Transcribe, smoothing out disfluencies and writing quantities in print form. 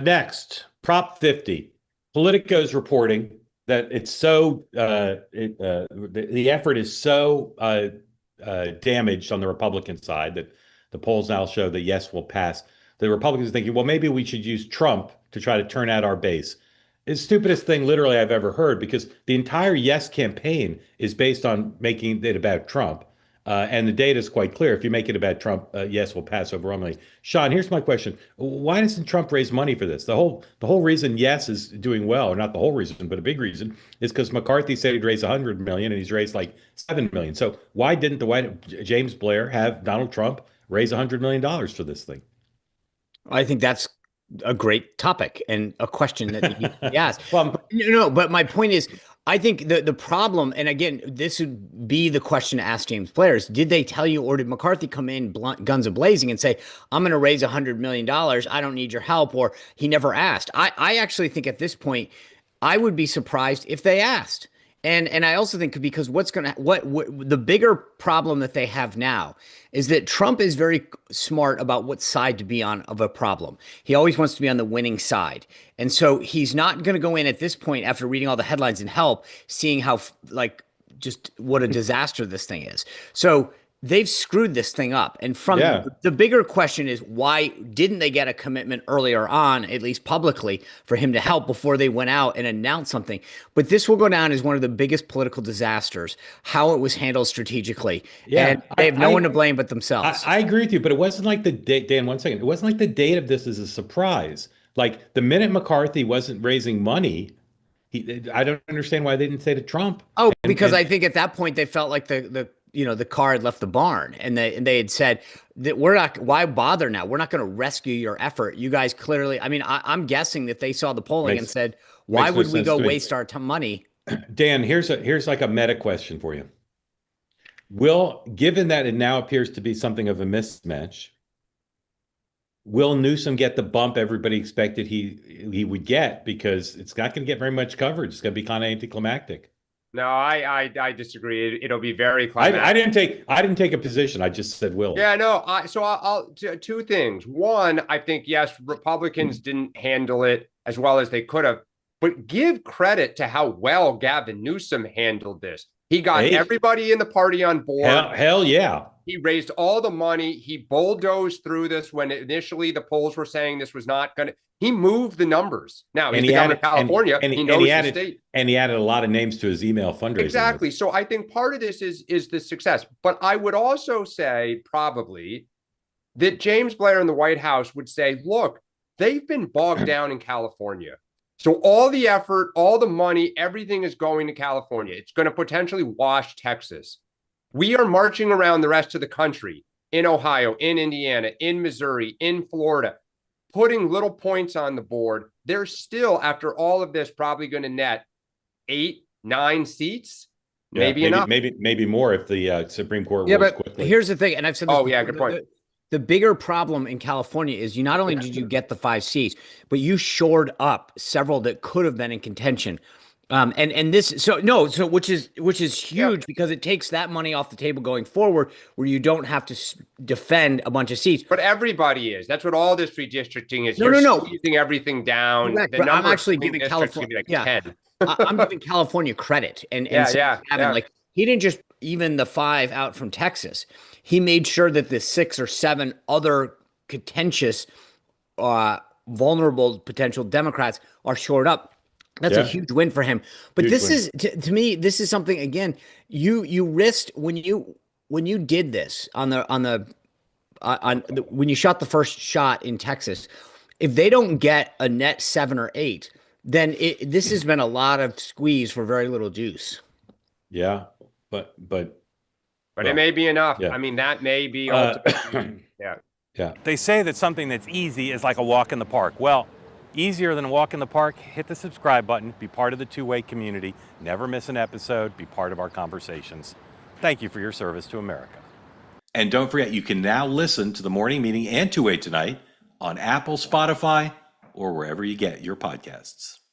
Next, Prop 50. Politico's reporting that it's so the effort is so damaged on the Republican side that the polls now show that yes will pass. The Republicans are thinking, well, maybe we should use Trump to try to turn out our base. It's the stupidest thing literally I've ever heard because the entire yes campaign is based on making it about Trump. And the data is quite clear. If you make it about Trump, yes will pass overwhelmingly. Sean, here's my question: why doesn't Trump raise money for this? The whole reason yes is doing well, or not the whole reason, but a big reason, is because McCarthy said he'd raise 100 million, and he's raised like 7 million. So why didn't the White James Blair have Donald Trump raise $100 million for this thing? I think that's a great topic and a question that he asked. Well, But my point is, I think the problem, and again, this would be the question to ask James Blair is, did they tell you, or did McCarthy come in guns a-blazing and say, I'm going to raise $100 million. I don't need your help, or he never asked. I actually think at this point, I would be surprised if they asked. And I also think because what the bigger problem that they have now is that Trump is very smart about what side to be on of a problem. He always wants to be on the winning side. And so he's not going to go in at this point after reading all the headlines and help, seeing how just what a disaster this thing is. So they've screwed this thing up. And from yeah. the bigger question is, why didn't they get a commitment earlier on, at least publicly, for him to help before they went out and announced something? But this will go down as one of the biggest political disasters, how it was handled strategically. Yeah, and they have no one to blame but themselves. I agree with you, but it wasn't like the date, Dan, 1 second. It wasn't like the date of this is a surprise. Like the minute McCarthy wasn't raising money, I don't understand why they didn't say to Trump. Oh, because And I think at that point they felt like the car had left the barn, and they had said that we're not. Why bother now? We're not going to rescue your effort. You guys clearly. I mean, I'm guessing that they saw the polling and said, why makes no would we sense go to me. waste our money? Dan, here's like a meta question for you. Given that it now appears to be something of a mismatch, will Newsom get the bump everybody expected he would get? Because it's not going to get very much coverage. It's going to be kind of anticlimactic. No, I disagree. It'll be very climactic. I didn't take a position. I just said will. Yeah, no. I'll two things. One, I think yes, Republicans didn't handle it as well as they could have, but give credit to how well Gavin Newsom handled this. He got everybody in the party on board. Hell yeah. He raised all the money. He bulldozed through this when initially the polls were saying this was not going to. He moved the numbers. Now he's the governor of California. He knows the state. And he added a lot of names to his email fundraising. Exactly. So I think part of this is the success. But I would also say probably that James Blair in the White House would say, look, they've been bogged down in California. So all the effort, all the money, everything is going to California. It's going to potentially wash Texas. We are marching around the rest of the country, in Ohio, in Indiana, in Missouri, in Florida, putting little points on the board. They're still, after all of this, probably going to net 8, 9 seats. Maybe enough. Maybe more if the Supreme Court works quickly. But here's the thing, and I've said this before, good point. The bigger problem in California is you not only did you get the 5 seats, but you shored up several that could have been in contention. Which is huge because it takes that money off the table going forward, where you don't have to defend a bunch of seats. But everybody is. That's what all this redistricting is. No. Squeezing everything down. Correct, but I'm actually giving California. I'm giving California credit, and like he didn't just even the 5 out from Texas. He made sure that the 6 or 7 other contentious, vulnerable potential Democrats are shored up. That's a huge win for him. But this is to me, this is something again. You risked when you did this when you shot the first shot in Texas. If they don't get a net 7 or 8, then this has been a lot of squeeze for very little juice. Yeah, but it may be enough. Yeah. I mean, that may be ultimately. Yeah. They say that something that's easy is like a walk in the park. Well, easier than a walk in the park, hit the subscribe button, be part of the two-way community, never miss an episode, be part of our conversations. Thank you for your service to America. And don't forget, you can now listen to the morning meeting and Two-Way Tonight on Apple, Spotify, or wherever you get your podcasts.